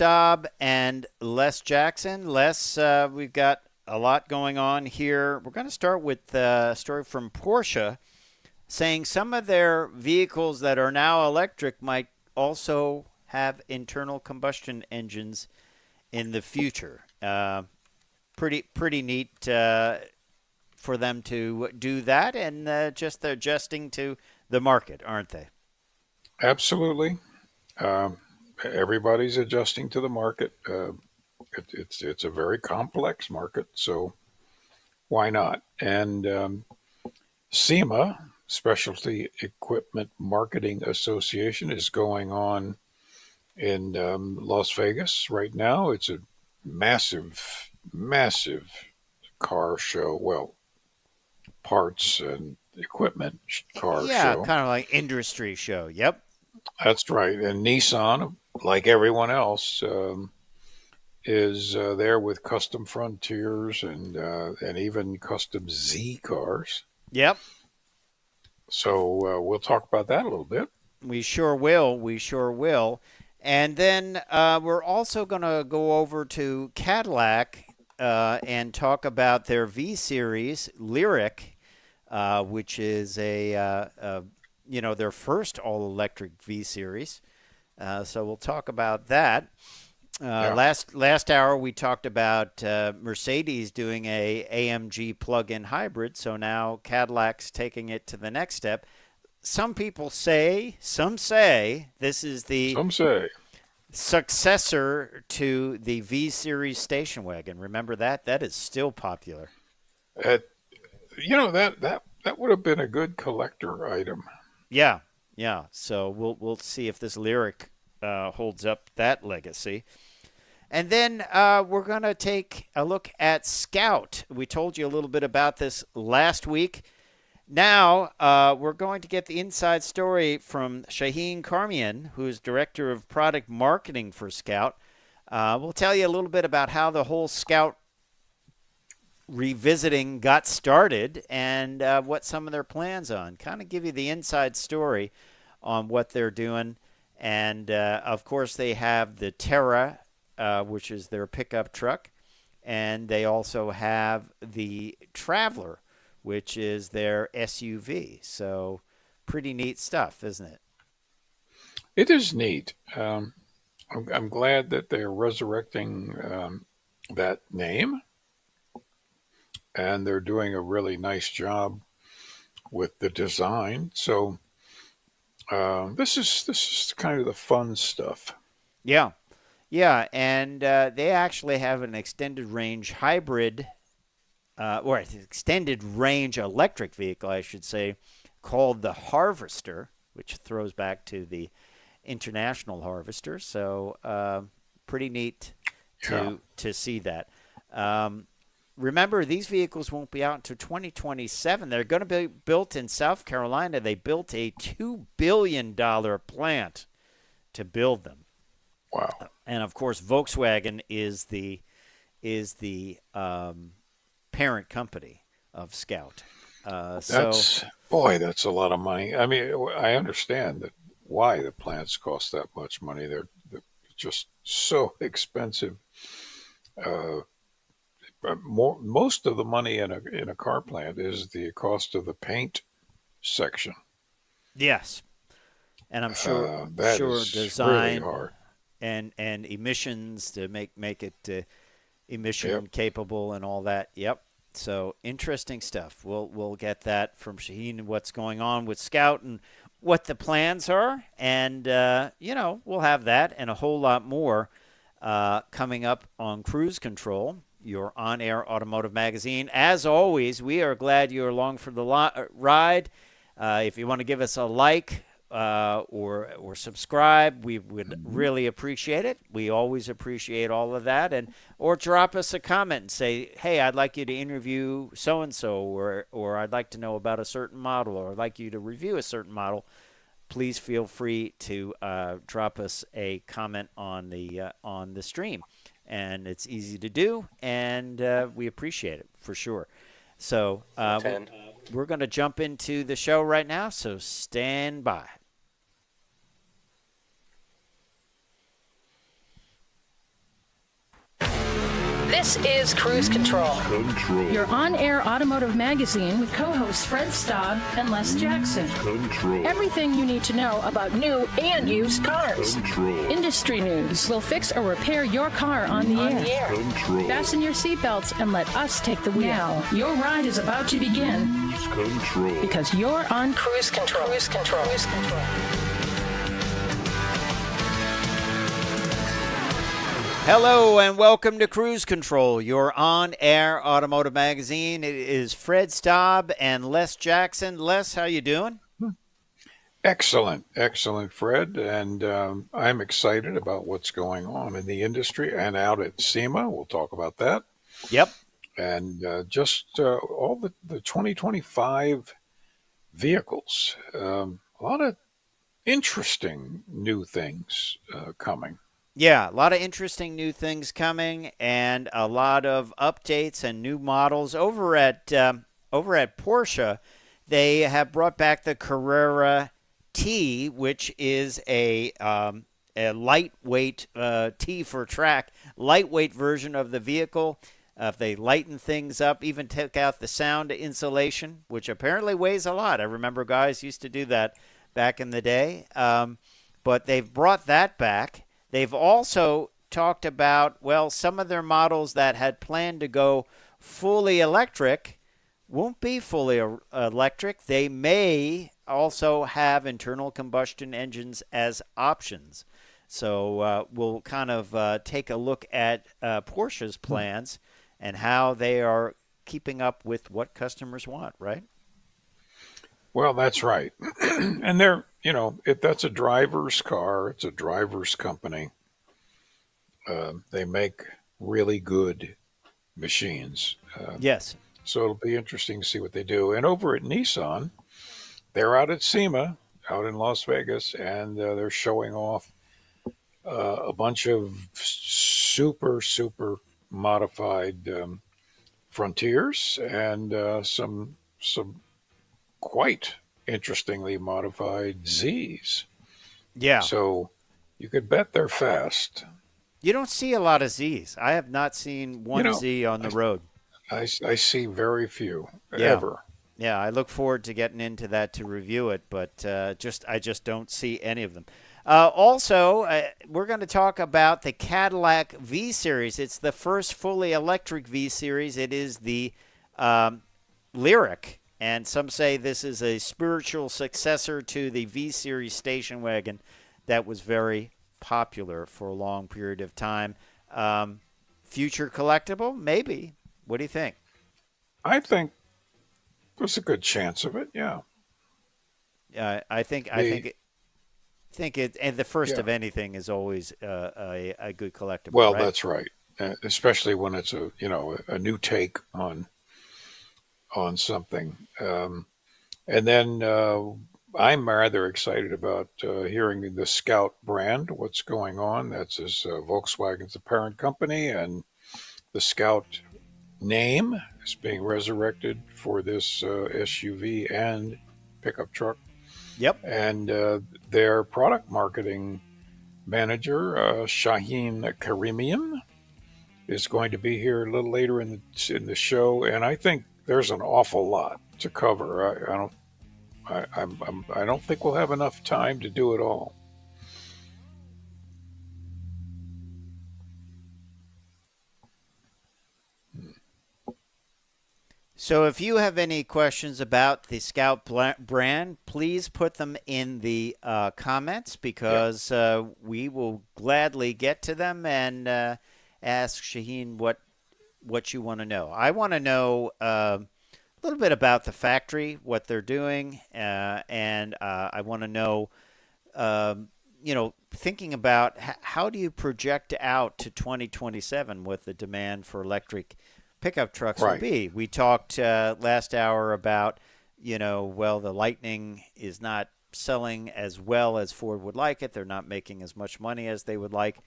Staub and Les Jackson. Les, we've got a lot going on here. We're going to start with a story from Porsche saying some of their vehicles that are now electric might also have internal combustion engines in the future. Pretty neat for them to do that, and just adjusting to the market, aren't they? Absolutely. Everybody's adjusting to the market. It's a very complex market, so why not? And SEMA, Specialty Equipment Marketing Association, is going on in Las Vegas right now. It's a massive car show. Well, parts and equipment car Yeah, show. kind of like industry show. Yep. That's right. And Nissan, like everyone else, is there with custom Frontiers and even custom Z cars. Yep. So we'll talk about that a little bit. We sure will. We sure will. And then we're also going to go over to Cadillac and talk about their V Series Lyric, which is their first all electric V Series. So we'll talk about that. Yeah. Last hour we talked about Mercedes doing a AMG plug-in hybrid. So now Cadillac's taking it to the next step. Some say this is the Some say. successor to the V Series station wagon. Remember that? That is still popular. Uh, that would have been a good collector item. Yeah, yeah. So we'll see if this Lyric holds up that legacy. And then we're going to take a look at Scout. We told you a little bit about this last week. Now we're going to get the inside story from Shaheen Karimian, who's Director of Product Marketing for Scout. We'll tell you a little bit about how the whole Scout revisiting got started and what some of their plans on. Kind of give you the inside story on what they're doing. And, of course, they have the Terra, which is their pickup truck. And they also have the Traveler, which is their SUV. So pretty neat stuff, isn't it? It is neat. I'm glad that they're resurrecting that name, and they're doing a really nice job with the design. So this is kind of the fun stuff. Yeah. Yeah, and they actually have an extended range hybrid, or an extended range electric vehicle, I should say, called the Harvester, which throws back to the International Harvester. So pretty neat Yeah, to see that. Remember, these vehicles won't be out until 2027. They're going to be built in South Carolina. They built a $2 billion plant to build them. wow. And of course, Volkswagen is the parent company of Scout. So That's a lot of money. I mean, I understand that why the plants cost that much money. They're just so expensive. Uh, Most of the money in a car plant is the cost of the paint section. yes, and I'm sure That is really design hard. and emissions to make it Yep. emission capable and all that. Yep. So interesting stuff. We'll get that from Shaheen and what's going on with Scout and what the plans are, and we'll have that and a whole lot more coming up on Cruise Control, your on-air automotive magazine. As always, we are glad you're along for the ride. If you want to give us a like or subscribe, we would really appreciate it. We always appreciate all of that, and or drop us a comment and say, "Hey, I'd like you to interview so and so," or "I'd like to know about a certain model," or "I'd like you to review a certain model." Please feel free to drop us a comment on the stream, and it's easy to do, and we appreciate it for sure. So Attend. we're going to jump into the show right now, so stand by. This is Cruise Control. Your on-air automotive magazine with co-hosts Fred Staub and Les Jackson. Everything you need to know about new and used cars. Industry news. We'll fix or repair your car on the air. Fasten your seatbelts and let us take the wheel. Now, your ride is about to begin. Because you're on Cruise Control. Cruise Control. Cruise Control. Hello and welcome to Cruise Control, your on-air automotive magazine. It is Fred Staub and Les Jackson. Les, how you doing? Excellent, Fred. And I'm excited about what's going on in the industry and out at SEMA. We'll talk about that. Yep. And just all the 2025 vehicles. A lot of interesting new things coming. Yeah, a lot of interesting new things coming and a lot of updates and new models. Over at Porsche, they have brought back the Carrera T, which is a lightweight T for track, lightweight version of the vehicle. They lighten things up, even took out the sound insulation, which apparently weighs a lot. I remember guys used to do that back in the day. But they've brought that back. They've also talked about, well, some of their models that had planned to go fully electric won't be fully electric. They may also have internal combustion engines as options. So we'll kind of take a look at Porsche's plans and how they are keeping up with what customers want, right? Well, that's right. And they're, that's a driver's car. It's a driver's company. They make really good machines. Yes. So it'll be interesting to see what they do. And over at Nissan, they're out at SEMA, out in Las Vegas, and they're showing off a bunch of super modified Frontiers and some quite interestingly modified Zs. Yeah. So you could bet they're fast. You don't see a lot of Zs. I have not seen one Z on the road. I see very few ever. Yeah, I look forward to getting into that to review it, but I just don't see any of them. Also, we're going to talk about the Cadillac V-Series. It's the first fully electric V-Series. It is the Lyric, and some say this is a spiritual successor to the V-Series station wagon that was very popular for a long period of time. Future collectible? Maybe. What do you think? I think there's a good chance of it, yeah. I think it, and the first of anything is always a good collectible. Well, right? That's right, especially when it's a new take on something. And then I'm rather excited about hearing the Scout brand. What's going on? That's Volkswagen's the parent company, and the Scout name is being resurrected for this SUV and pickup truck. Yep. And their product marketing manager, Shaheen Karimian, is going to be here a little later in the show, and I think there's an awful lot to cover. I don't think we'll have enough time to do it all. So if you have any questions about the Scout brand, please put them in the comments, because we will gladly get to them and ask Shaheen what you want to know. I want to know a little bit about the factory, what they're doing, and I want to know, thinking about how do you project out to 2027 with the demand for electric pickup trucks will be. We talked last hour about, the Lightning is not selling as well as Ford would like it. They're not making as much money as they would like.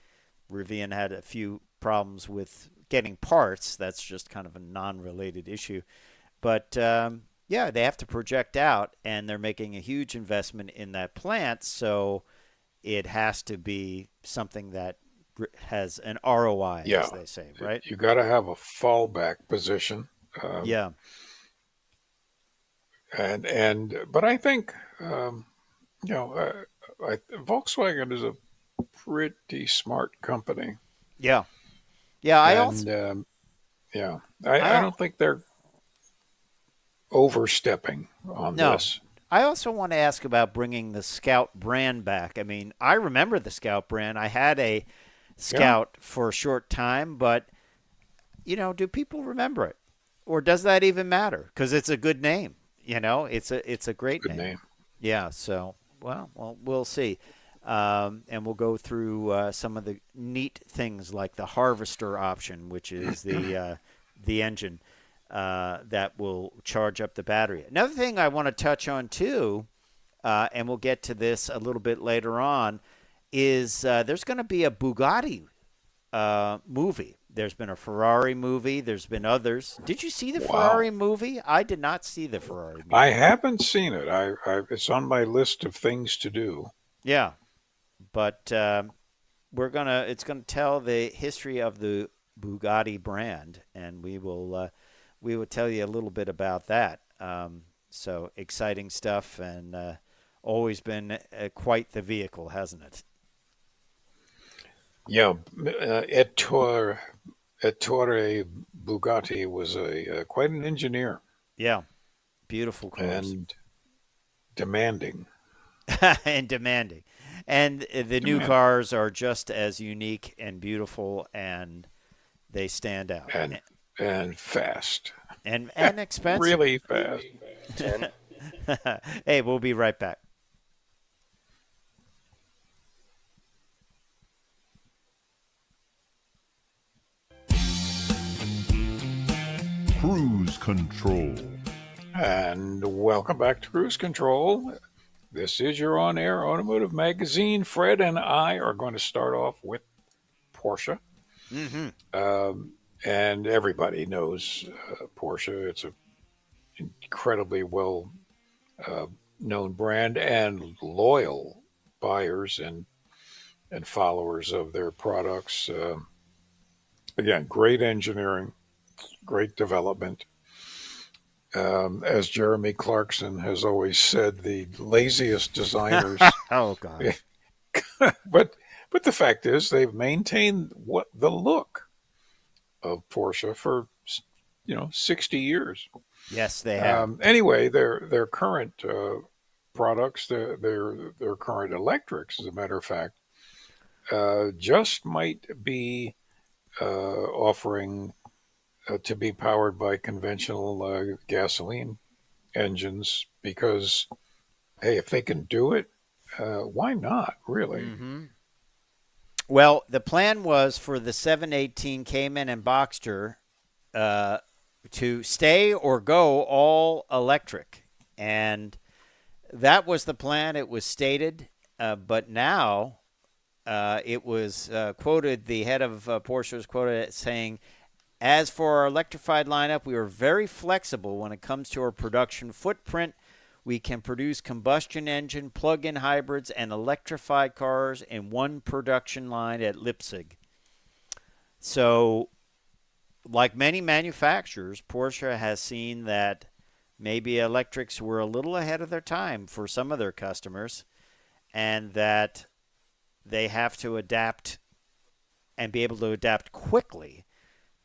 Rivian had a few problems with getting parts. That's just kind of a non-related issue. But, they have to project out, and they're making a huge investment in that plant. So it has to be something that has an ROI, Yeah, as they say, right? you got to have a fallback position. Um, Yeah. but I think you know Volkswagen is a pretty smart company, Yeah. Yeah. and yeah, I I don't think they're overstepping on no. this. I also want to ask about bringing the Scout brand back. I mean, I remember the Scout brand. I had a Yeah, Scout for a short time, but do people remember it, or does that even matter? Because it's a good name. It's a great good name. name. Yeah. So well, we'll see, and we'll go through some of the neat things like the Harvester option, which is the engine that will charge up the battery. Another thing I want to touch on too, and we'll get to this a little bit later on, is there's going to be a Bugatti movie. There's been a Ferrari movie. There's been others. Did you see the Wow. Ferrari movie? I did not see the Ferrari I movie. haven't seen it. It's on my list of things to do. Yeah, but it's gonna tell the history of the Bugatti brand, and we will tell you a little bit about that. So exciting stuff, and always been quite the vehicle, hasn't it? Yeah, Ettore Bugatti was a quite an engineer Yeah, beautiful cars. and demanding, and demanding. And the new demanding, cars are just as unique and beautiful, and they stand out and and fast, and expensive. really fast. Hey, we'll be right back. Cruise Control. And welcome back to Cruise Control. This is your on-air automotive magazine. Fred and I are going to start off with Porsche. Mm-hmm. And everybody knows Porsche. It's an incredibly well known brand and loyal buyers and followers of their products. Again, great engineering, great development. As Jeremy Clarkson has always said, the laziest designers. Oh gosh. but the fact is, they've maintained what the look of Porsche for 60 years. Yes, they have. Anyway, their current products, their current electrics, as a matter of fact, just might be offering to be powered by conventional gasoline engines because, hey, if they can do it, why not? Really? Mm-hmm. Well, the plan was for the 718 Cayman and Boxster to stay or go all electric, and that was the plan. It was stated, but now it was quoted. The head of Porsche was quoted as saying, "As for our electrified lineup, we are very flexible when it comes to our production footprint. We can produce combustion engine, plug-in hybrids, and electrified cars in one production line at Leipzig." So, like many manufacturers, Porsche has seen that maybe electrics were a little ahead of their time for some of their customers, and that they have to adapt and be able to adapt quickly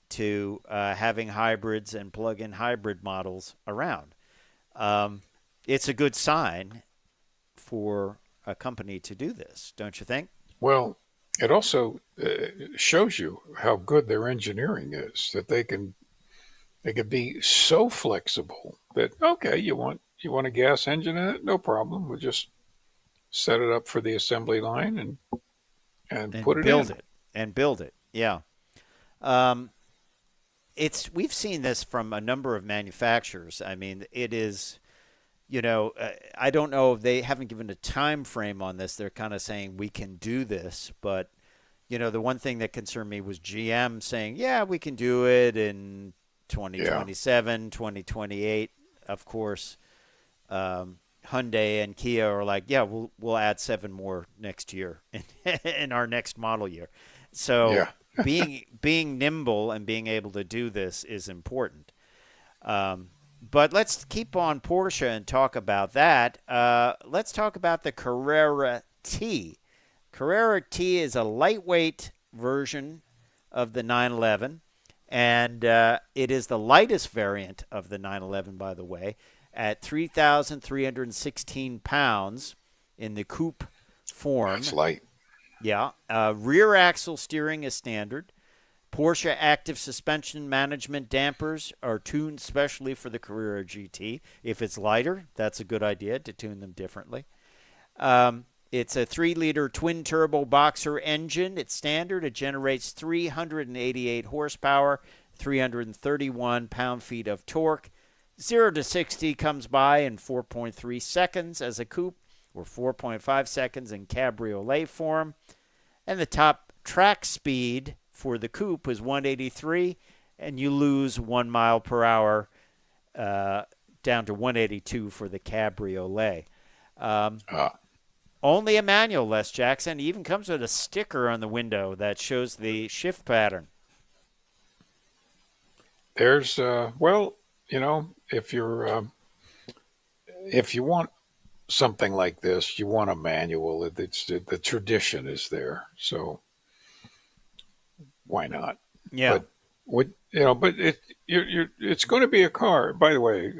to having hybrids and plug-in hybrid models around. It's a good sign for a company to do this, don't you think? Well, it also shows you how good their engineering is. That they can be so flexible that okay, you want a gas engine in it, no problem. We'll just set it up for the assembly line and put And it build in. it. And build it. Yeah. Um, we've seen this from a number of manufacturers. I mean, it is, I don't know if they haven't given a time frame on this. They're kind of saying we can do this, but the one thing that concerned me was GM saying, yeah, we can do it in Yeah, 2027, 2028. Of course, Hyundai and Kia are like, yeah, we'll add 7 more next year in our next model year. So Yeah. being nimble and being able to do this is important. But let's keep on Porsche and talk about that. Let's talk about the Carrera T. Carrera T is a lightweight version of the 911, and it is the lightest variant of the 911, by the way, at 3,316 pounds in the coupe form. It's light. Yeah. Rear axle steering is standard. Porsche active suspension management dampers are tuned specially for the Carrera GT. If it's lighter, that's a good idea to tune them differently. It's a 3-liter twin-turbo boxer engine. It's standard. It generates 388 horsepower, 331 pound-feet of torque. 0 to 60 comes by in 4.3 seconds as a coupe, or 4.5 seconds in cabriolet form. And the top track speed for the coupe is 183, and you lose 1 mile per hour down to 182 for the cabriolet. Only a manual, Les Jackson. It even comes with a sticker on the window that shows the shift pattern. There's well, if you want something like this, you want a manual. The tradition is there, so why not? Yeah. But it's going to be a car. By the way,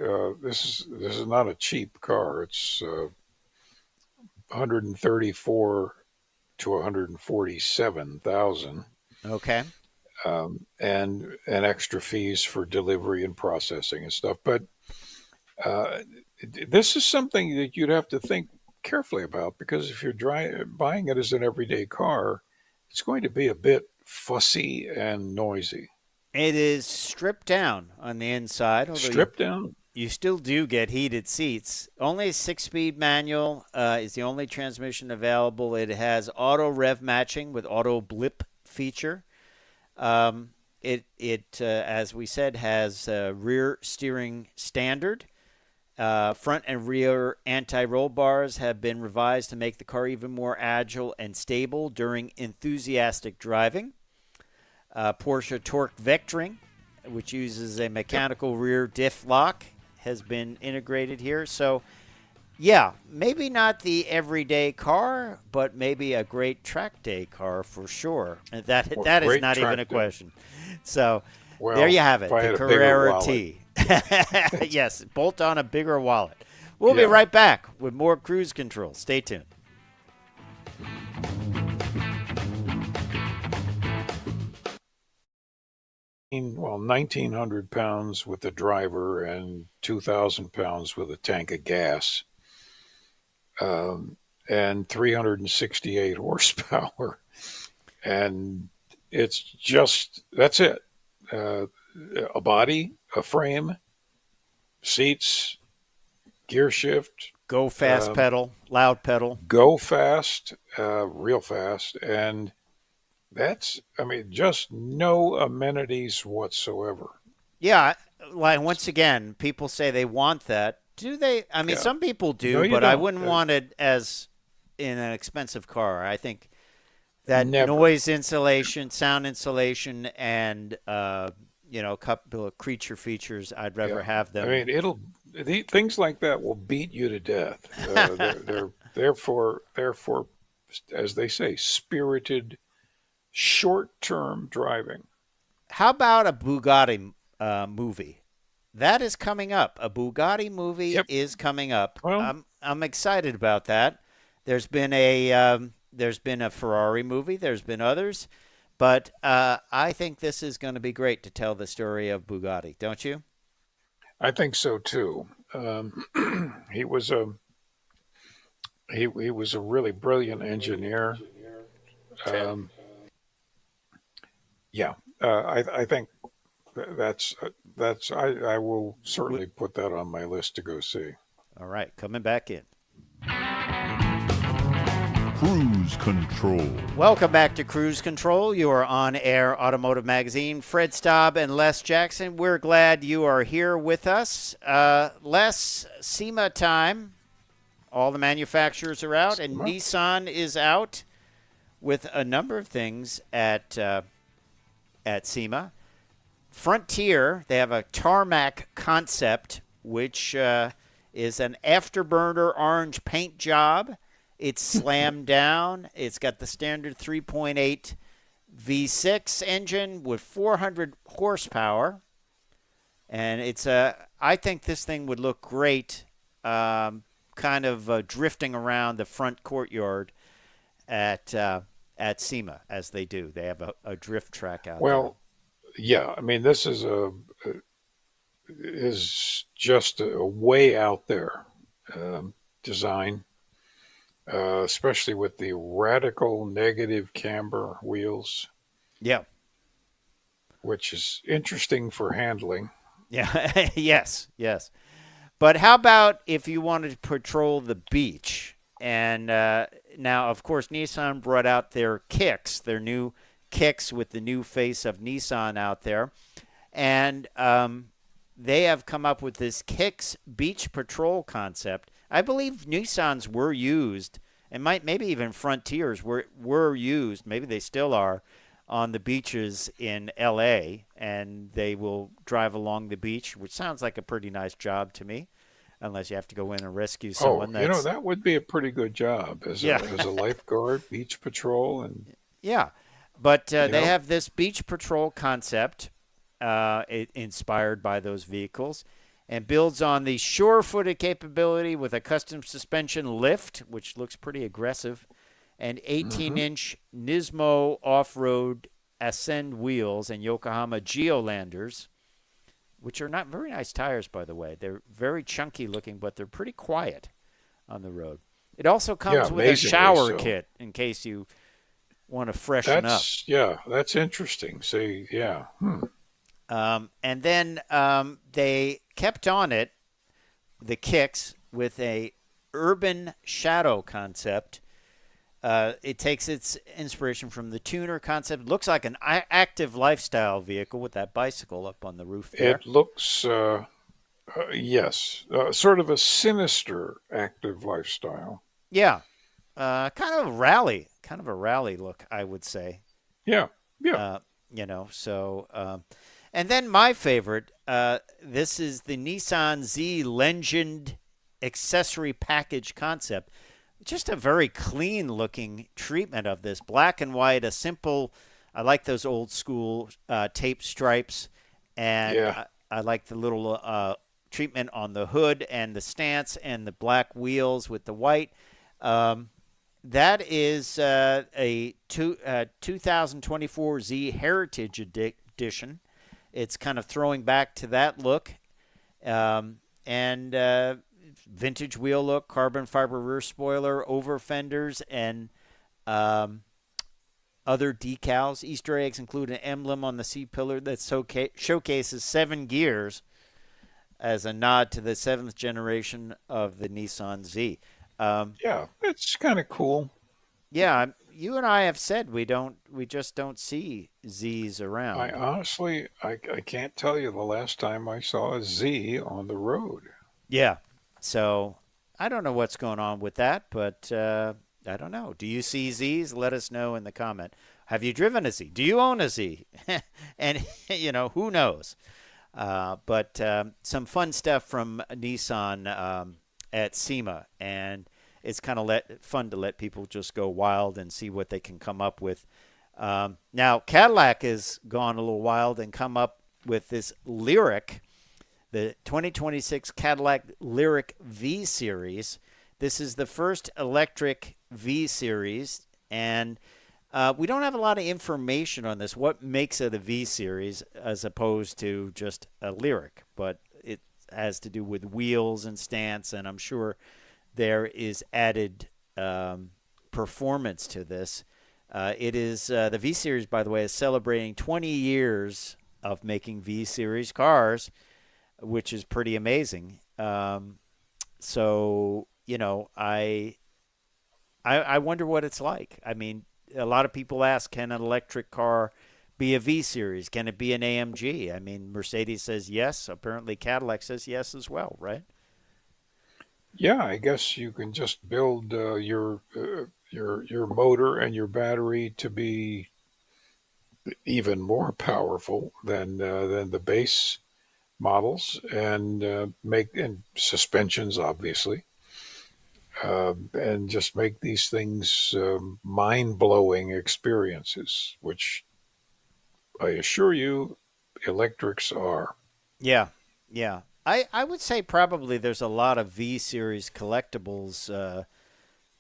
this is not a cheap car. It's 134 to 147,000. Okay. And extra fees for delivery and processing and stuff. But this is something that you'd have to think carefully about, because if you're buying it as an everyday car, it's going to be a bit fussy and noisy. It is stripped down on the inside. Stripped down? You still do get heated seats. Only a 6-speed manual is the only transmission available. It has auto rev matching with auto blip feature. It as we said, has rear steering standard. Front and rear anti-roll bars have been revised to make the car even more agile and stable during enthusiastic driving. Porsche torque vectoring, which uses a mechanical rear diff lock, has been integrated here. So, yeah, maybe not the everyday car, but maybe a great track day car for sure. And that is not even a question. So, there you have it, the Carrera T. Yes, bolt on a bigger wallet. We'll be right back with more Cruise Control. Stay tuned. Well, 1,900 pounds with the driver and 2,000 pounds with a tank of gas, and 368 horsepower. And it's just, that's it. A body, a frame, seats, gear shift. Go fast pedal, loud pedal. Go fast, real fast. And that's, just no amenities whatsoever. Yeah, like once again, people say they want that. Do they? Some people do, No, but I don't. wouldn't want it as in an expensive car. I think that Never. noise insulation, sound insulation, and couple of creature features, I'd rather have them. Things like that will beat you to death. They're for, as they say, spirited, short-term driving. How about a Bugatti movie? That is coming up. A Bugatti movie is coming up. Well, I'm excited about that. There's been a Ferrari movie. There's been others, but I think this is going to be great to tell the story of Bugatti. Don't you? I think so too. He was a really brilliant engineer. I think I will certainly put that on my list to go see. All right, coming back in. Cruise Control. Welcome back to Cruise Control. You are on Air Automotive Magazine. Fred Staub and Les Jackson. We're glad you are here with us. Les, SEMA time. All the manufacturers are out, and Nissan is out. with a number of things at SEMA. Frontier, they have a tarmac concept, which is an afterburner orange paint job. It's slammed down. It's got the standard 3.8 V6 engine with 400 horsepower. And I think this thing would look great kind of drifting around the front courtyard at SEMA, as they do. They have a drift track out there. Well, yeah, I mean, this is just a way out there design, especially with the radical negative camber wheels, Yeah. which is interesting for handling. Yeah. Yes. But how about if you wanted to patrol the beach? And now, of course, Nissan brought out their Kicks, their new Kicks with the new face of Nissan out there. And they have come up with this Kicks Beach Patrol concept. I believe Nissans were used, and maybe even Frontiers were used, maybe they still are, on the beaches in L.A., and they will drive along the beach, which sounds like a pretty nice job to me, unless you have to go in and rescue someone. That would be a pretty good job as a lifeguard, beach patrol, and yeah. But they have this beach patrol concept inspired by those vehicles, and builds on the sure-footed capability with a custom suspension lift, which looks pretty aggressive, and 18-inch Nismo off-road Ascend wheels and Yokohama Geolanders, which are not very nice tires, by the way. They're very chunky looking, but they're pretty quiet on the road. It also comes with a shower kit in case you want to freshen up. Yeah, that's interesting. See, yeah. And then they kept on it, the Kicks, with a urban shadow concept. It takes its inspiration from the tuner concept. It looks like an active lifestyle vehicle with that bicycle up on the roof there. It looks, yes, sort of a sinister active lifestyle. Yeah. Kind of a rally look, I would say. Yeah. And then my favorite, this is the Nissan Z Legend accessory package concept. Just a very clean looking treatment of this. Black and white, a simple, I like those old school tape stripes. And I like the little treatment on the hood and the stance and the black wheels with the white. That is a 2024 Z Heritage Edition. It's kind of throwing back to that look. And vintage wheel look, carbon fiber rear spoiler, over fenders, and other decals. Easter eggs include an emblem on the C-pillar that showcases 7 gears as a nod to the 7th generation of the Nissan Z. It's kind of cool. Yeah, you and I have said we just don't see Zs around. I honestly can't tell you the last time I saw a Z on the road. Yeah. So I don't know what's going on with that, but I don't know. Do you see Zs? Let us know in the comment. Have you driven a Z? Do you own a Z? And, who knows? But some fun stuff from Nissan at SEMA, and it's kind of fun to let people just go wild and see what they can come up with. Now, Cadillac has gone a little wild and come up with this Lyric, the 2026 Cadillac Lyric V Series. This is the first electric V Series, and we don't have a lot of information on this, what makes it a V Series as opposed to just a Lyric, but it has to do with wheels and stance, and I'm sure there is added performance to this. It is the V Series, by the way, is celebrating 20 years of making V Series cars, which is pretty amazing. So, I wonder what it's like. I mean, a lot of people ask, can an electric car be a V Series? Can it be an AMG? I mean, Mercedes says yes. Apparently Cadillac says yes as well, right? Yeah, I guess you can just build your motor and your battery to be even more powerful than the base models, and make and suspensions obviously, and just make these things mind blowing experiences, which I assure you, electrics are. Yeah, yeah. I would say probably there's a lot of V series collectibles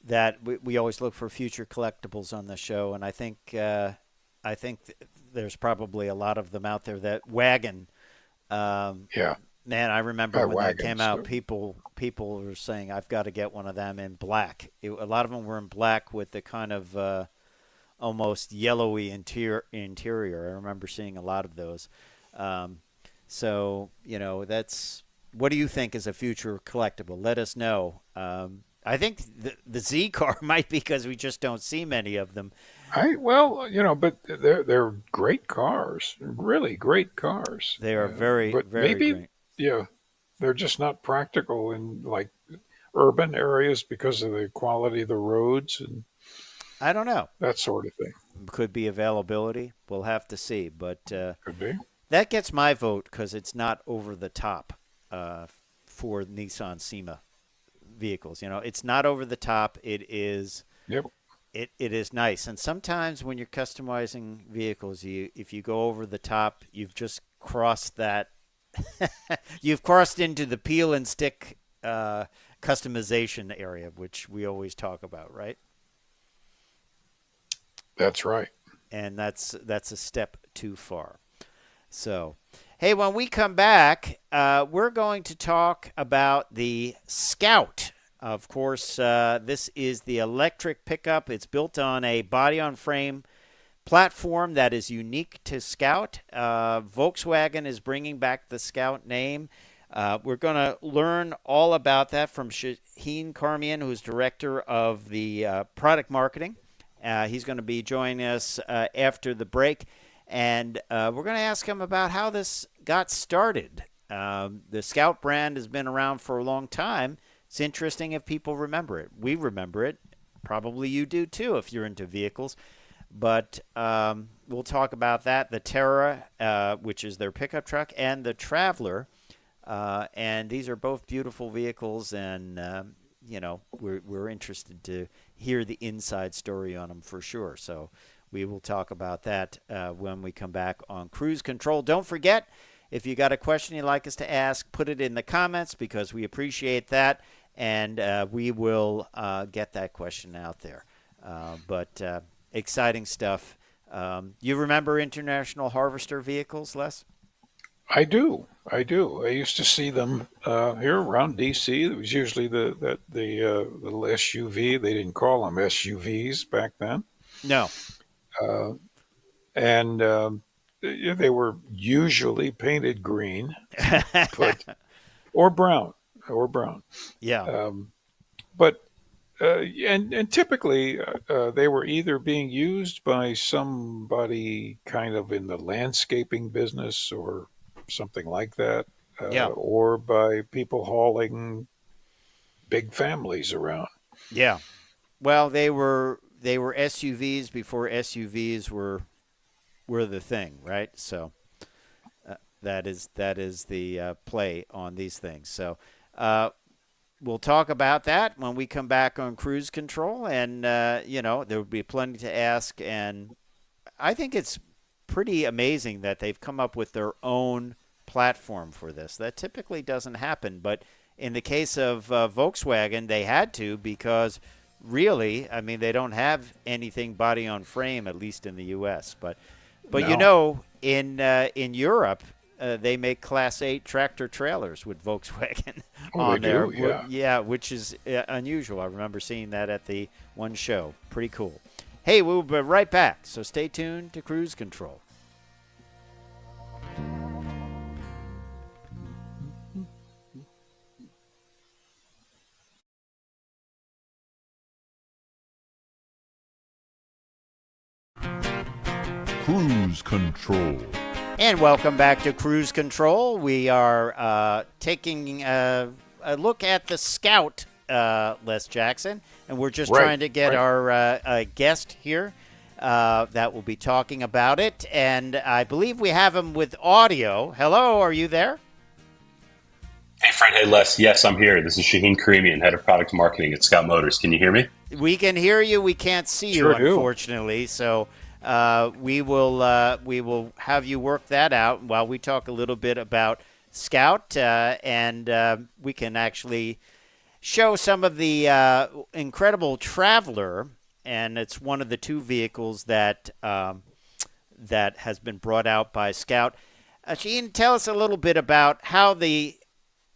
that we always look for future collectibles on the show, and I think there's probably a lot of them out there. That wagon, Yeah, man, I remember when that came wagons. out, people were saying I've got to get one of them in black. A lot of them were in black with the kind of almost yellowy interior. I remember seeing a lot of those. Um, so that's what do you think is a future collectible? Let us know. I think the Z car might be because we just don't see many of them. But they're great cars, really great cars. They are very, But very maybe, great. yeah, they're just not practical in like urban areas because of the quality of the roads and I don't know. that sort of thing. Could be availability. We'll have to see. But Could be. that gets my vote because it's not over the top for Nissan SEMA vehicles. It's not over the top. It is. Yep. It is nice. And sometimes when you're customizing vehicles, if you go over the top, you've just crossed that. You've crossed into the peel and stick customization area, which we always talk about, right? That's right. And that's a step too far. So, hey, when we come back, we're going to talk about the Scout. Of course, this is the electric pickup. It's built on a body-on-frame platform that is unique to Scout. Volkswagen is bringing back the Scout name. We're going to learn all about that from Shaheen Karimian, who's director of the product marketing. He's going to be joining us after the break, and we're going to ask him about how this got started. The Scout brand has been around for a long time. It's interesting if people remember it. We remember it. Probably you do too if you're into vehicles. But we'll talk about that. The Terra, which is their pickup truck, and the Traveler. And these are both beautiful vehicles, and we're interested to hear the inside story on them for sure. So we will talk about that when we come back on Cruise Control. Don't forget, if you got a question you'd like us to ask, put it in the comments because we appreciate that, and we will get that question out there. But exciting stuff. You remember International Harvester vehicles, Les? I do. I do. I used to see them here around D.C. It was usually the little SUV. They didn't call them SUVs back then, No. and they were usually painted green, but or brown, Yeah. But and typically they were either being used by somebody kind of in the landscaping business or something like that, Yeah. or by people hauling big families around. Yeah. Well, they were SUVs before SUVs were the thing, right? So that is the play on these things. So we'll talk about that when we come back on Cruise Control, and there will be plenty to ask. And I think it's pretty amazing that they've come up with their own platform for this. That typically doesn't happen, but in the case of Volkswagen, they had to because really, I mean, they don't have anything body on frame, at least in the U.S. But No. in Europe, they make Class 8 tractor trailers with Volkswagen Oh, on they there. do, yeah. Yeah, which is unusual. I remember seeing that at the one show. Pretty cool. Hey, we'll be right back, so stay tuned to Cruise Control. Cruise Control. And welcome back to Cruise Control. We are taking a look at the Scout Les Jackson, and we're just Right, trying to get right. our guest here that will be talking about it. And I believe we have him with audio. Hello, are you there? Hey, Fred. Hey, Les. Yes, I'm here. This is Shaheen Karimian, Head of Product Marketing at Scout Motors. Can you hear me? We can hear you. We can't see you, Sure do. unfortunately. So we will have you work that out while we talk a little bit about Scout, and we can actually show some of the incredible Traveler, and it's one of the two vehicles that that has been brought out by Scout. Shaheen, tell us a little bit about how the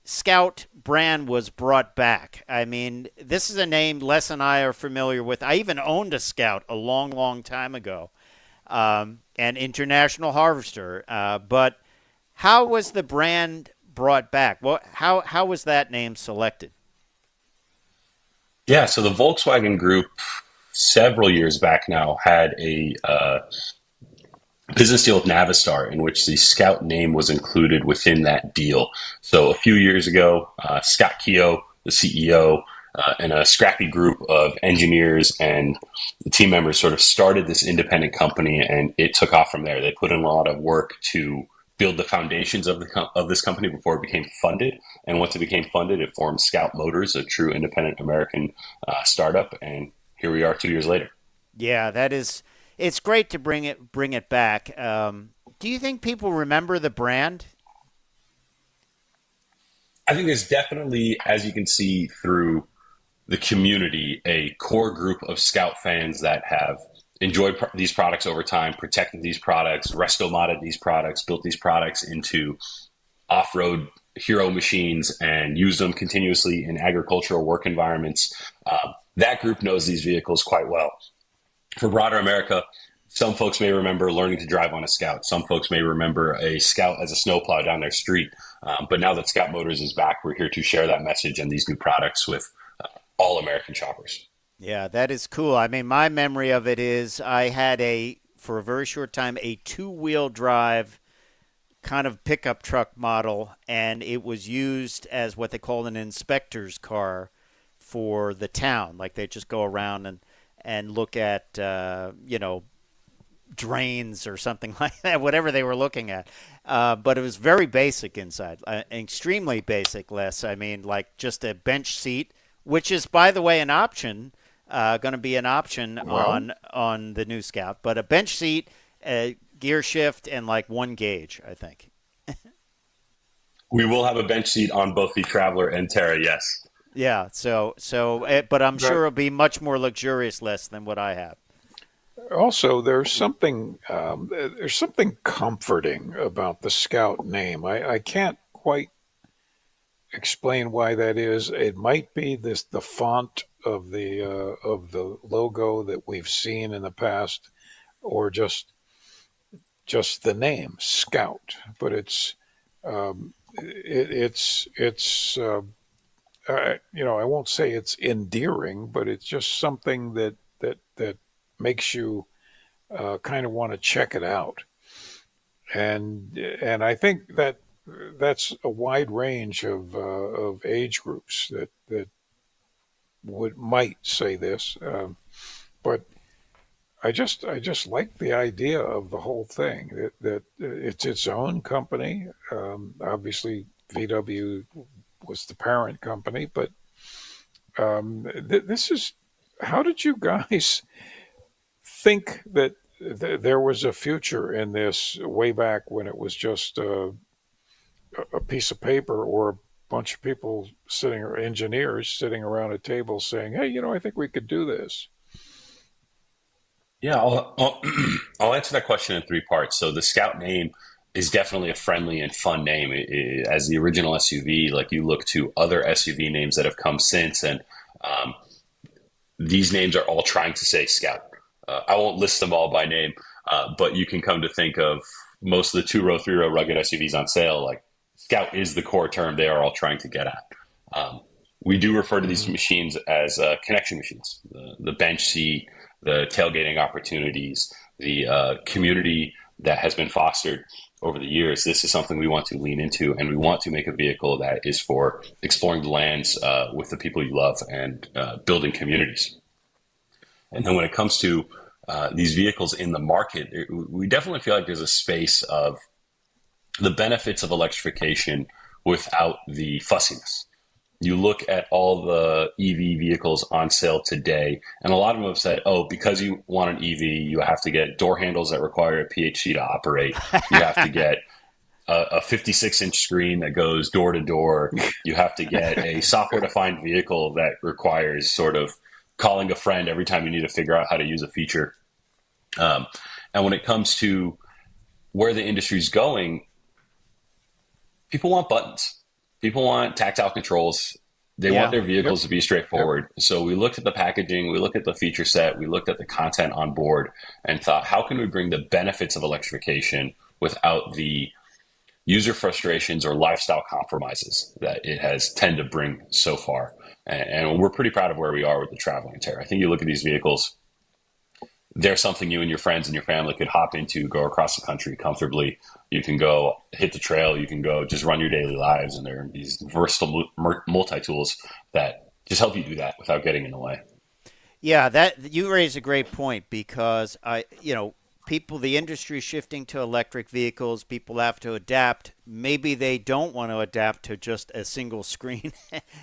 Scout brand was brought back. I mean, this is a name Les and I are familiar with. I even owned a Scout a long, long time ago, an International Harvester. But how was the brand brought back? How was that name selected? Yeah, so the Volkswagen Group several years back now had a business deal with Navistar in which the Scout name was included within that deal. So a few years ago, Scott Keogh, the CEO, and a scrappy group of engineers and the team members sort of started this independent company, and it took off from there. They put in a lot of work to build the foundations of this company before it became funded. And once it became funded, it formed Scout Motors, a true independent American startup. And here we are 2 years later. Yeah, that is. It's great to bring it back. Do you think people remember the brand? I think there's definitely, as you can see through the community, a core group of Scout fans that have enjoyed these products over time, protected these products, resto-modded these products, built these products into off-road hero machines, and used them continuously in agricultural work environments. That group knows these vehicles quite well. For broader America, some folks may remember learning to drive on a Scout. Some folks may remember a Scout as a snowplow down their street. But now that Scout Motors is back, we're here to share that message and these new products with all American shoppers. Yeah, that is cool. I mean, my memory of it is I had for a very short time, a two-wheel drive kind of pickup truck model, and it was used as what they call an inspector's car for the town. Like they just go around and look at, drains or something like that, whatever they were looking at. But it was very basic inside, extremely basic, Les. I mean, like just a bench seat, which is, by the way, an option, going to be an option on the new Scout. But a bench seat, gear shift, and like one gauge, I think. We will have a bench seat on both the Traveler and Terra, yes. Yeah, but I'm sure it'll be much more luxurious, Les, than what I have. Also, there's something comforting about the Scout name. I can't quite explain why that is. It might be the font of the logo that we've seen in the past, or just the name Scout. But it's I won't say it's endearing, but it's just something that makes you kind of want to check it out. And I think that's a wide range of age groups that might say this, but I just like the idea of the whole thing, that it's its own company. Obviously, VW was the parent company, but this is, how did you guys think that there was a future in this way back when it was just a piece of paper or a bunch of people or engineers sitting around a table saying, hey, I think we could do this? Yeah, I'll answer that question in three parts. So the Scout name is definitely a friendly and fun name. As the original SUV, like you look to other SUV names that have come since, and these names are all trying to say Scout. I won't list them all by name, but you can come to think of most of the 2-row, 3-row rugged SUVs on sale. Like Scout is the core term they are all trying to get at. We do refer to these machines as connection machines. The bench seat, the tailgating opportunities, the community that has been fostered over the years, this is something we want to lean into, and we want to make a vehicle that is for exploring the lands with the people you love and building communities. And then when it comes to these vehicles in the market, we definitely feel like there's a space of the benefits of electrification without the fussiness. You look at all the EV vehicles on sale today, and a lot of them have said, oh, because you want an EV, you have to get door handles that require a PhD to operate. You have to get a 56-inch screen that goes door to door. You have to get a software-defined vehicle that requires sort of calling a friend every time you need to figure out how to use a feature. And when it comes to where the industry's going, people want buttons. People want tactile controls. They want their vehicles to be straightforward. So we looked at the packaging, we looked at the feature set, we looked at the content on board and thought, how can we bring the benefits of electrification without the user frustrations or lifestyle compromises that it has tended to bring so far? And we're pretty proud of where we are with the traveling Terra. I think you look at these vehicles, they're something you and your friends and your family could hop into, go across the country comfortably. You can go hit the trail. You can go just run your daily lives. And there are these versatile multi-tools that just help you do that without getting in the way. Yeah, that you raise a great point because the industry is shifting to electric vehicles. People have to adapt. Maybe they don't want to adapt to just a single screen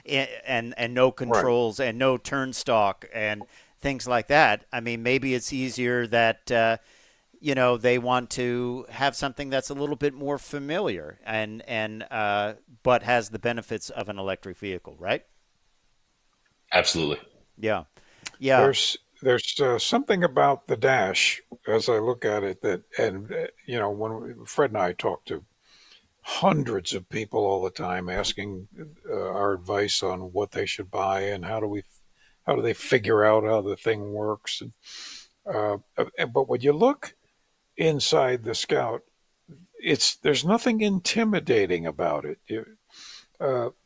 and no controls and no turn stalk and things like that. I mean, maybe it's easier that, they want to have something that's a little bit more familiar but has the benefits of an electric vehicle, right? Absolutely. Yeah. Yeah. There's something about the dash as I look at it when Fred and I talk to hundreds of people all the time asking our advice on what they should buy and how do they figure out how the thing works. But when you look inside the Scout, there's nothing intimidating about it.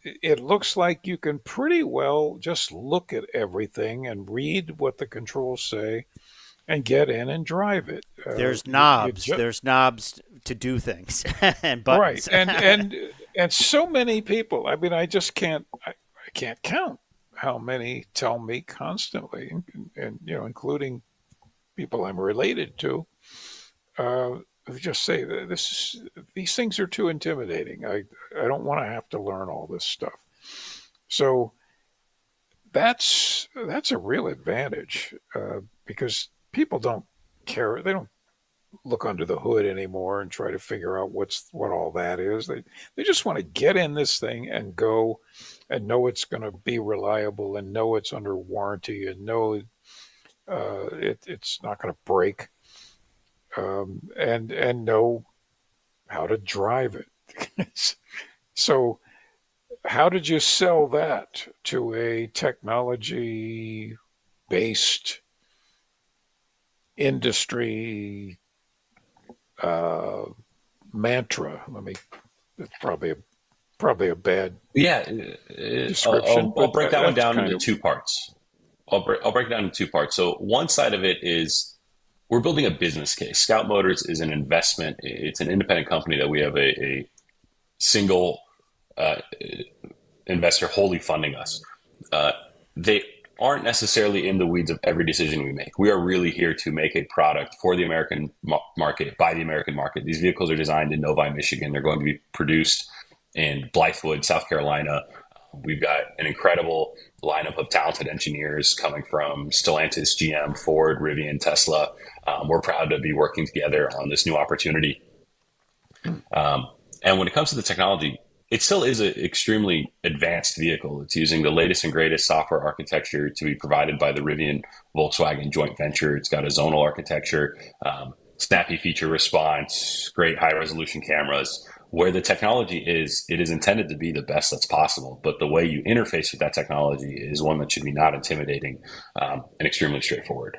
It looks like you can pretty well just look at everything and read what the controls say and get in and drive it. There's knobs. There's knobs to do things and buttons. Right. And so many people, I mean, I can't count how many tell me constantly, and including people I'm related to, just say these things are too intimidating. I don't want to have to learn all this stuff. So that's a real advantage because people don't care. They don't look under the hood anymore and try to figure out what all that is. They just want to get in this thing and go and know it's going to be reliable and know it's under warranty and know it's not going to break. And know how to drive it. So how did you sell that to a technology-based industry mantra? It's probably a bad description. I'll break that one down into two parts. I'll break it down into two parts. So one side of it is we're building a business case. Scout Motors is an investment. It's an independent company that we have a single investor wholly funding us. They aren't necessarily in the weeds of every decision we make. We are really here to make a product for the American market, by the American market. These vehicles are designed in Novi, Michigan. They're going to be produced in Blythewood, South Carolina. We've got an incredible lineup of talented engineers coming from Stellantis, GM, Ford, Rivian, Tesla. We're proud to be working together on this new opportunity. And when it comes to the technology, it still is an extremely advanced vehicle. It's using the latest and greatest software architecture to be provided by the Rivian Volkswagen joint venture. It's got a zonal architecture, snappy feature response, great high resolution cameras. Where the technology is, it is intended to be the best that's possible. But the way you interface with that technology is one that should be not intimidating and extremely straightforward.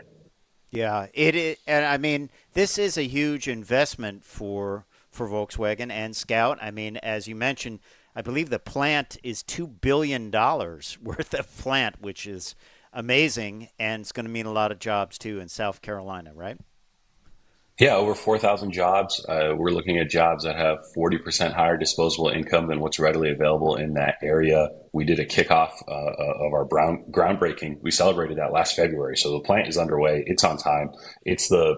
Yeah, it is, and I mean, this is a huge investment for Volkswagen and Scout. I mean, as you mentioned, I believe the plant is $2 billion worth of plant, which is amazing, and it's going to mean a lot of jobs too in South Carolina, right? Yeah, over 4,000 jobs. We're looking at jobs that have 40% higher disposable income than what's readily available in that area. We did a kickoff of our groundbreaking. We celebrated that last February. So the plant is underway. It's on time. It's the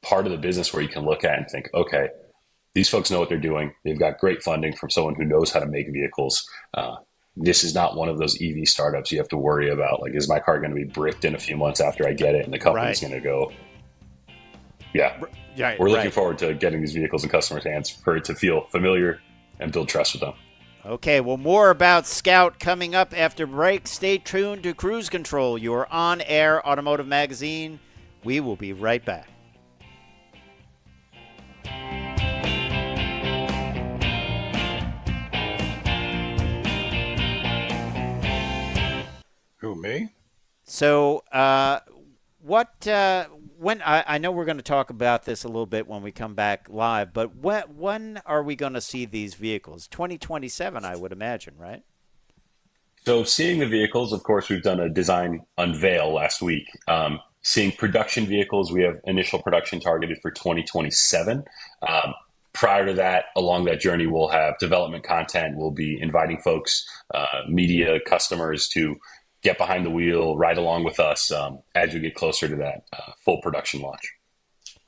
part of the business where you can look at and think, okay, these folks know what they're doing. They've got great funding from someone who knows how to make vehicles. This is not one of those EV startups you have to worry about. Like, is my car going to be bricked in a few months after I get it? And the company's Right. going to go, yeah, Right. we're looking forward to getting these vehicles in customers' hands for it to feel familiar and build trust with them. Okay, well, more about Scout coming up after break. Stay tuned to Cruise Control, your on-air automotive magazine. We will be right back. Who, me? So, when I know we're going to talk about this a little bit when we come back live, but when are we going to see these vehicles? 2027, I would imagine, right? So, seeing the vehicles, of course, we've done a design unveil last week. Seeing production vehicles, we have initial production targeted for 2027. Prior to that, along that journey, we'll have development content. We'll be inviting folks, media, customers to get behind the wheel, ride along with us as we get closer to that full production launch.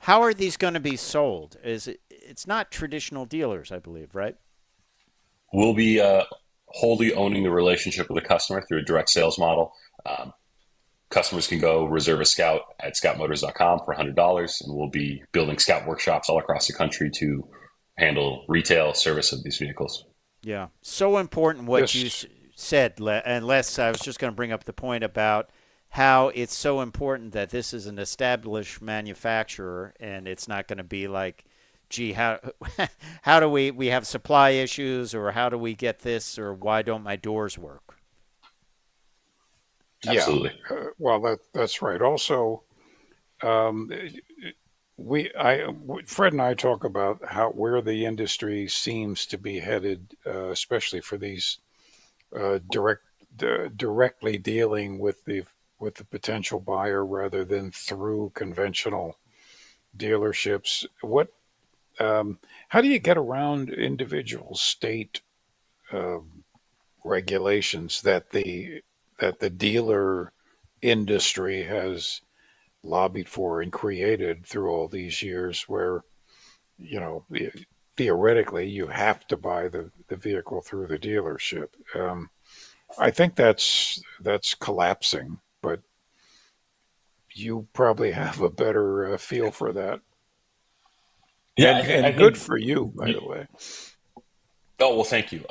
How are these going to be sold? It's not traditional dealers, I believe, right? We'll be wholly owning the relationship with the customer through a direct sales model. Customers can go reserve a Scout at scoutmotors.com for $100, and we'll be building Scout workshops all across the country to handle retail service of these vehicles. Yeah. So important what Yes. you said, and Les, I was just going to bring up the point about how it's so important that this is an established manufacturer, and it's not going to be like, gee, how how do we have supply issues, or how do we get this, or why don't my doors work? Absolutely. Yeah. Well, that's right. Also, um, Fred and I talk about where the industry seems to be headed, especially for these directly dealing with the potential buyer rather than through conventional dealerships. How do you get around individual state uh, regulations that the dealer industry has lobbied for and created through all these years, where you know theoretically you have to buy the vehicle through the dealership? I think that's collapsing, but you probably have a better feel for that. Yeah, And I good think. for you, by the way. Oh, well, thank you.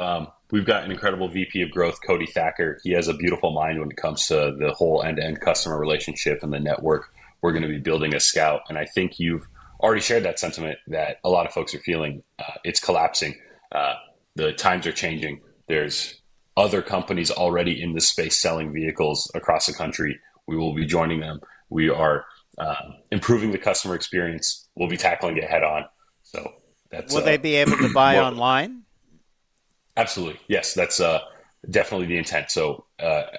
We've got an incredible VP of growth, Cody Thacker. He has a beautiful mind when it comes to the whole end-to-end customer relationship and the network we're going to be building a Scout. And I think you've already shared that sentiment that a lot of folks are feeling. It's collapsing. The times are changing. There's other companies already in this space selling vehicles across the country. We will be joining them. We are improving the customer experience. We'll be tackling it head on. So that's Will they be able to buy what, online? Absolutely. Yes, that's definitely the intent. So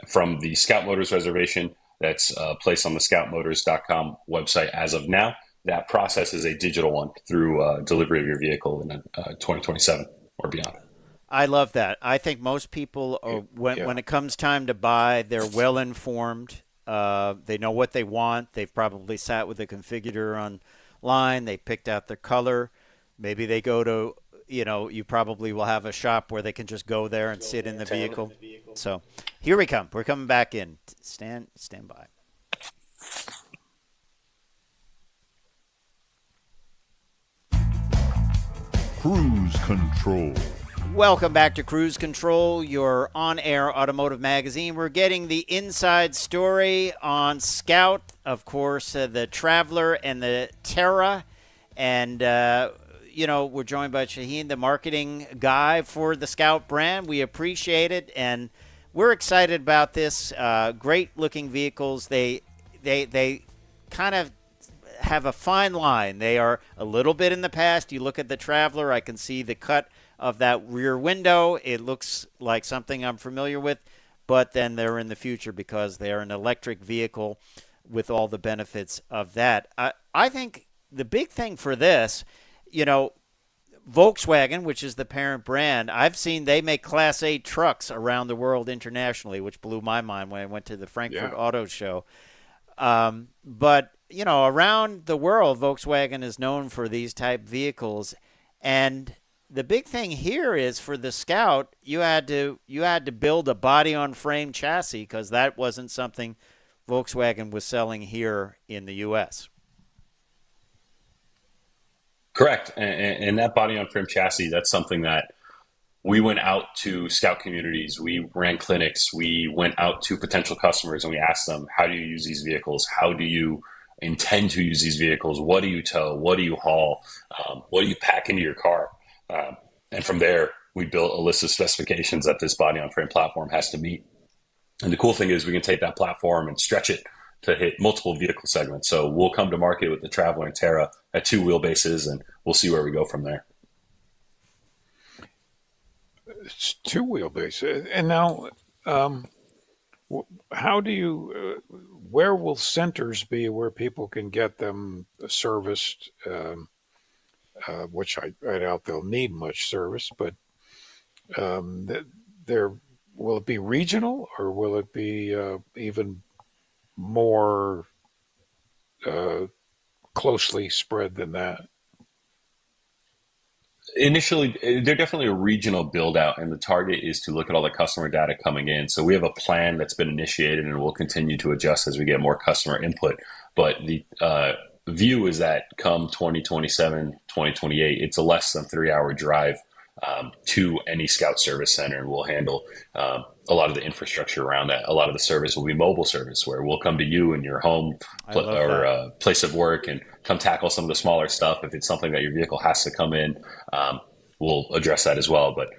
from the Scout Motors reservation, that's placed on the scoutmotors.com website as of now. That process is a digital one through delivery of your vehicle in 2027 or beyond. I love that. I think most people, when it comes time to buy, they're well informed. They know what they want. They've probably sat with a configurator online. They picked out their color. Maybe they go to, you probably will have a shop where they can just go there and sit in the vehicle. So here we come. We're coming back in. Stand by. Cruise Control. Welcome back to Cruise Control, your on-air automotive magazine. We're getting the inside story on Scout, of course, the Traveler and the Terra. And, we're joined by Shaheen, the marketing guy for the Scout brand. We appreciate it, and we're excited about this. Great-looking vehicles. They kind of have a fine line. They are a little bit in the past. You look at the Traveler, I can see the cut of that rear window. It looks like something I'm familiar with, but then they're in the future because they're an electric vehicle with all the benefits of that. I think the big thing for this, you know, Volkswagen, which is the parent brand, I've seen they make Class 8 trucks around the world internationally, which blew my mind when I went to the Frankfurt Auto Show. But, you know, around the world, Volkswagen is known for these type vehicles. And the big thing here is for the Scout, you had to build a body-on-frame chassis because that wasn't something Volkswagen was selling here in the U.S. Correct. And that body on frame chassis, that's something that we went out to Scout communities. We ran clinics. We went out to potential customers and we asked them, how do you use these vehicles? How do you intend to use these vehicles? What do you tow? What do you haul? What do you pack into your car? And from there, we built a list of specifications that this body on frame platform has to meet. And the cool thing is we can take that platform and stretch it to hit multiple vehicle segments. So we'll come to market with the Traveler and Terra at 2 wheelbases, and we'll see where we go from there. It's 2 wheelbase. And now, how do you, where will centers be where people can get them serviced? Which I doubt they'll need much service, but will it be regional or will it be even more closely spread than that? Initially, they're definitely a regional build out, and the target is to look at all the customer data coming in. So we have a plan that's been initiated and we'll continue to adjust as we get more customer input. But the view is that come 2027, 2028, it's a less than 3-hour drive to any Scout service center, and we'll handle a lot of the infrastructure around that. A lot of the service will be mobile service where we'll come to you in your home or place of work and come tackle some of the smaller stuff. If it's something that your vehicle has to come in, we'll address that as well. But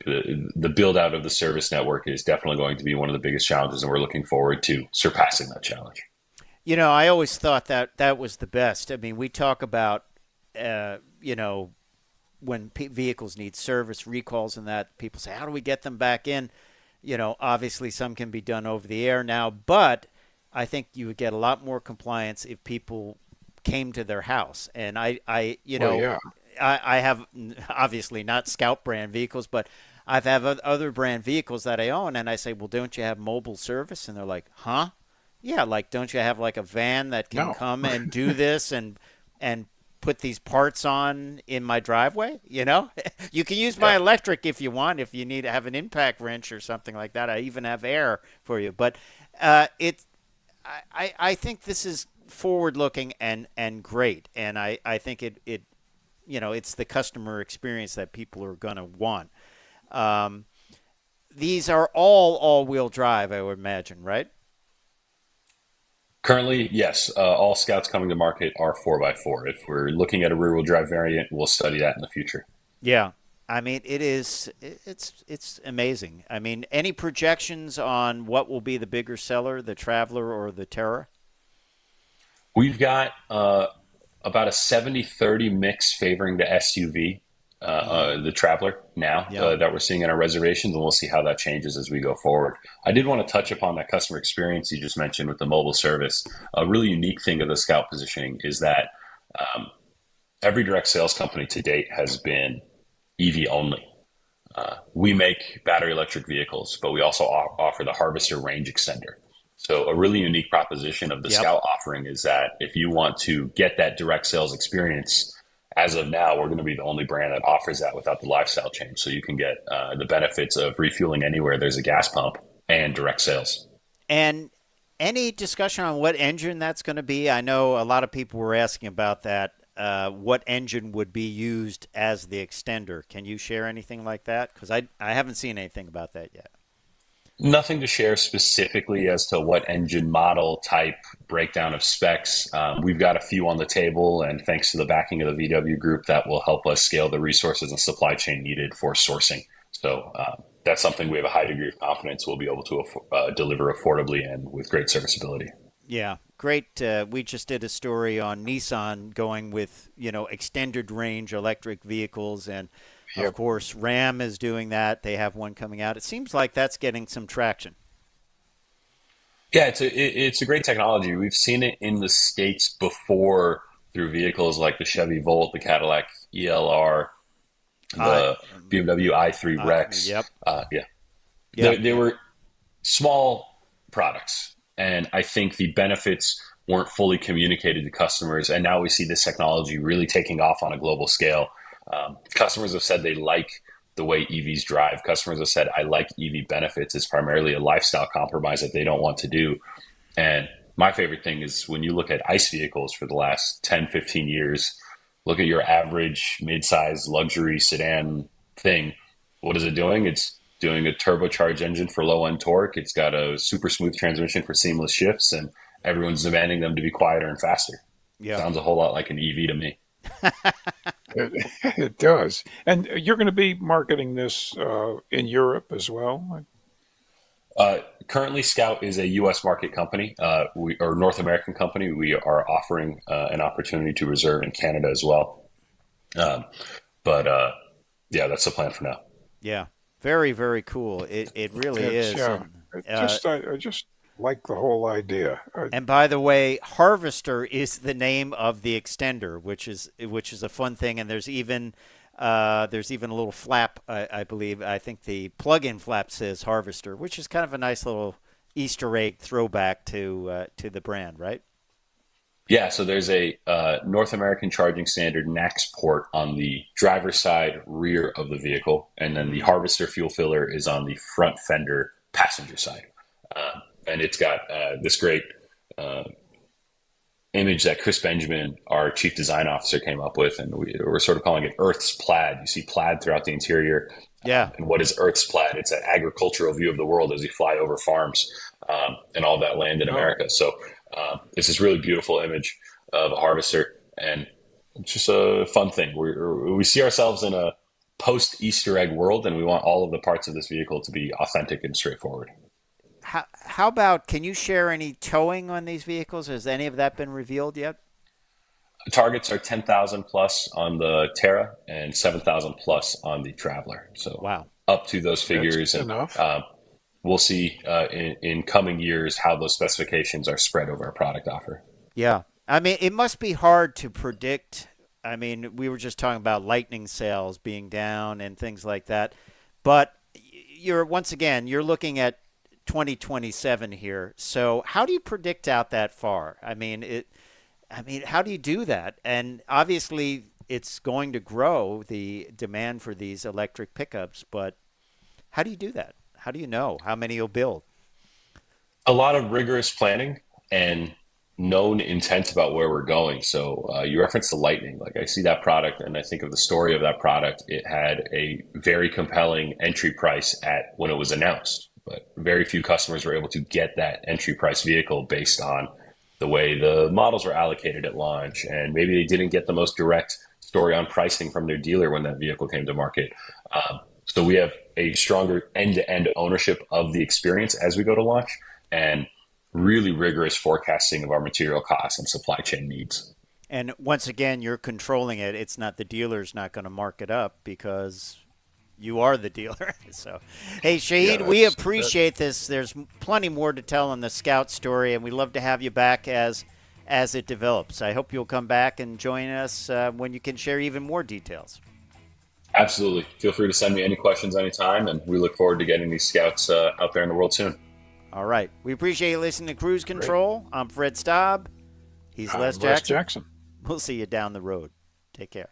the build out of the service network is definitely going to be one of the biggest challenges, and we're looking forward to surpassing that challenge. You know, I always thought that was the best. I mean, we talk about, you know, when vehicles need service, recalls and that, people say, how do we get them back in? You know, obviously some can be done over the air now, but I think you would get a lot more compliance if people came to their house. And I have obviously not Scout brand vehicles, but I've have other brand vehicles that I own, and I say, well, don't you have mobile service? And they're like, huh? Yeah, like, don't you have like a van that can come and do this and put these parts on in my driveway? You know, you can use my electric if you want, if you need to have an impact wrench or something like that. I even have air for you. But I think this is forward looking and great. And I think it you know, it's the customer experience that people are going to want. These are all-wheel drive, I would imagine, right? Currently, yes. All Scouts coming to market are 4x4. If we're looking at a rear-wheel drive variant, we'll study that in the future. Yeah. I mean, it's amazing. I mean, any projections on what will be the bigger seller, the Traveler or the Terra? We've got about a 70-30 mix favoring the SUV, the Traveler now that we're seeing in our reservations, and we'll see how that changes as we go forward. I did want to touch upon that customer experience you just mentioned with the mobile service. A really unique thing of the Scout positioning is that every direct sales company to date has been EV only. We make battery electric vehicles, but we also offer the Harvester range extender. So a really unique proposition of the Scout offering is that if you want to get that direct sales experience, as of now, we're going to be the only brand that offers that without the lifestyle change. So you can get the benefits of refueling anywhere there's a gas pump and direct sales. And any discussion on what engine that's going to be? I know a lot of people were asking about that. What engine would be used as the extender? Can you share anything like that? Because I haven't seen anything about that yet. Nothing to share specifically as to what engine model, type, breakdown of specs. We've got a few on the table, and thanks to the backing of the VW group, that will help us scale the resources and supply chain needed for sourcing. So that's something we have a high degree of confidence we'll be able to deliver affordably and with great serviceability. Yeah, great. We just did a story on Nissan going with, extended range electric vehicles, and of course, Ram is doing that. They have one coming out. It seems like that's getting some traction. Yeah, it's a great technology. We've seen it in the States before through vehicles like the Chevy Volt, the Cadillac ELR, the BMW i3 Rex. Yep. Yeah. Yep. They were small products, and I think the benefits weren't fully communicated to customers. And now we see this technology really taking off on a global scale. Customers have said they like the way EVs drive. Customers have said, I like EV benefits. It's primarily a lifestyle compromise that they don't want to do. And my favorite thing is when you look at ICE vehicles for the last 10, 15 years, look at your average mid-size luxury sedan thing. What is it doing? It's doing a turbocharged engine for low-end torque. It's got a super smooth transmission for seamless shifts, and everyone's demanding them to be quieter and faster. Yeah. Sounds a whole lot like an EV to me. It does. And you're going to be marketing this in Europe as well? Currently, Scout is a U.S. market company, or North American company. We are offering an opportunity to reserve in Canada as well. But that's the plan for now. Yeah. Very, very cool. It really is. Yeah. I just like the whole idea. And by the way, Harvester is the name of the extender, which is a fun thing. And there's even a little flap, I believe. I think the plug-in flap says Harvester, which is kind of a nice little Easter egg throwback to the brand, right? Yeah, so there's a North American charging standard NACS port on the driver's side rear of the vehicle, and then the Harvester fuel filler is on the front fender passenger side. And it's got this great image that Chris Benjamin, our chief design officer, came up with, and we're sort of calling it Earth's plaid. You see plaid throughout the interior. Yeah. And what is Earth's plaid? It's an agricultural view of the world as you fly over farms and all that land in America. So it's this really beautiful image of a Harvester, and it's just a fun thing. We see ourselves in a post-Easter egg world, and we want all of the parts of this vehicle to be authentic and straightforward. How about, can you share any towing on these vehicles? Has any of that been revealed yet? Targets are 10,000 plus on the Terra and 7,000 plus on the Traveler. So wow, up to those figures. That's and enough. We'll see in coming years how those specifications are spread over our product offer. Yeah. I mean, it must be hard to predict. I mean, we were just talking about Lightning sales being down and things like that. But you're looking at 2027 here. So how do you predict out that far? I mean, how do you do that? And obviously it's going to grow, the demand for these electric pickups, but how do you do that? How do you know how many you'll build? A lot of rigorous planning and known intent about where we're going. So you referenced the Lightning. Like, I see that product and I think of the story of that product. It had a very compelling entry price when it was announced, but very few customers were able to get that entry price vehicle based on the way the models were allocated at launch. And maybe they didn't get the most direct story on pricing from their dealer when that vehicle came to market. So we have a stronger end-to-end ownership of the experience as we go to launch, and really rigorous forecasting of our material costs and supply chain needs. And once again, you're controlling it. It's not the dealer's not going to mark it up because you are the dealer. So, hey, Shaheen, we appreciate this. There's plenty more to tell on the Scout story, and we love to have you back as it develops. I hope you'll come back and join us when you can share even more details. Absolutely. Feel free to send me any questions anytime, and we look forward to getting these Scouts out there in the world soon. All right. We appreciate you listening to Cruise Control. Great. I'm Fred Staub. He's Les Jackson. Jackson. We'll see you down the road. Take care.